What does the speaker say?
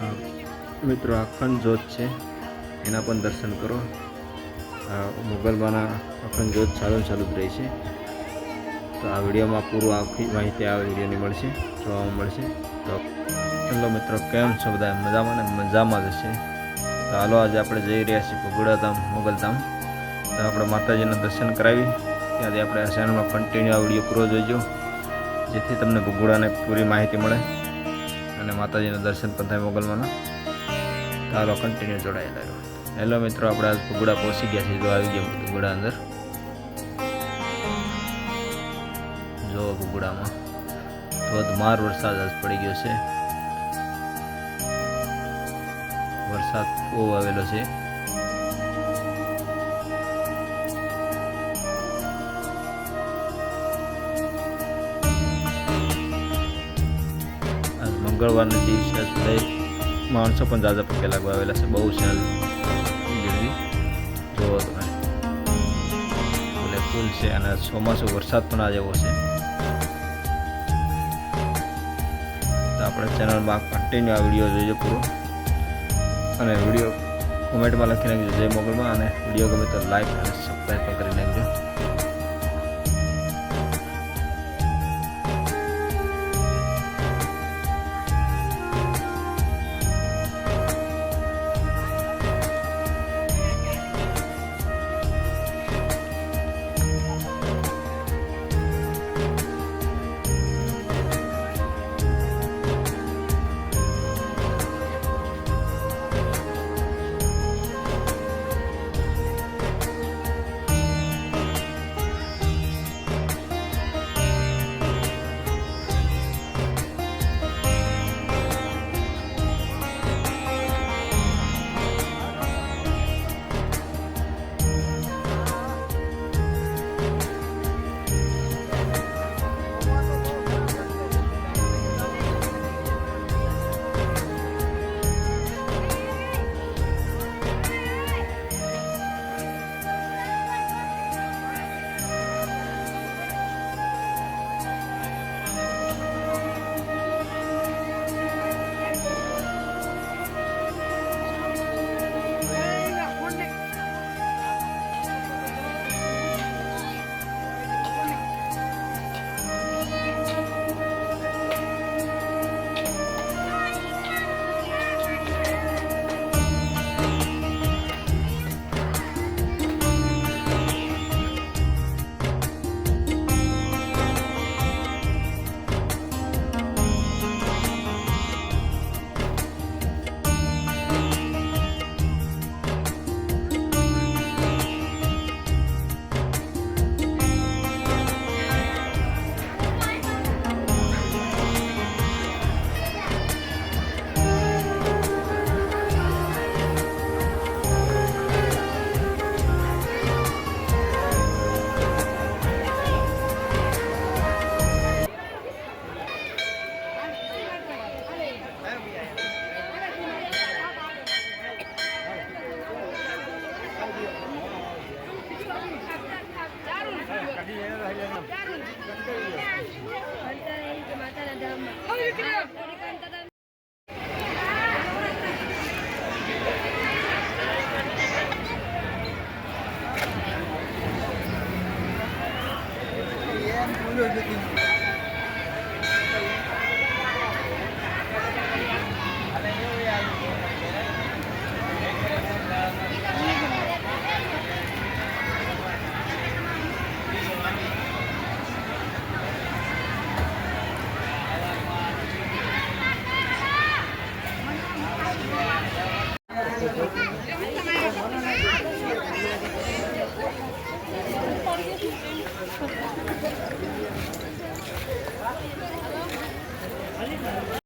મિત્રો અખંડ જ્યોત છે, એના પણ દર્શન કરો। મોગલમાના અખંડ જ્યોત ચાલુ જ રહી છે। તો આ વિડીયોમાં પૂરું આખી માહિતી આ વિડીયોની મળશે, જોવા મળશે। તો ચલો મિત્રો, કેમ છો બધા? મજામાં ને? મજામાં જ હશે। તો હાલો, આજે આપણે જઈ રહ્યા છીએ ભગોડા ધામ, મોગલધામ। તો આપણે માતાજીના દર્શન કરાવી, ત્યાંથી આપણે આ ચેનલમાં કન્ટિન્યુ આ વિડીયો પૂરો જોઈજો, જેથી તમને ભગોડાની પૂરી માહિતી મળે અને માતાજીના દર્શન પણ થાય મોગલમાના। તો હાલો, કન્ટિન્યુ જોડાયેલા રહો। હેલો મિત્રો, આપણે આજ ભગોડા પહોંચી ગયા છીએ। જો આવી ગયા ભગોડા અંદર, જો ભગોડામાં ધોધમાર વરસાદ આજ પડી ગયો છે। વરસાદ બહુ આવેલો છે। આજ મંગળવારના દિવસે આજ બધા માણસો પણ જાજા પગે લાગવા આવેલા છે। બહુ છે ગીરદી, જોવો તમે, ફૂલ છે અને ચોમાસું વરસાદ પણ આ જેવો છે। તો આપણે ચેનલમાં કન્ટિન્યુ આ વિડીયો જોઈજો પૂરો, અને વિડીયો કોમેન્ટમાં લખી નાખજો જય મોગલમાં, અને વિડીયો ગમે તો લાઈક અને સબસ્ક્રાઈબ પણ કરી નાખજો।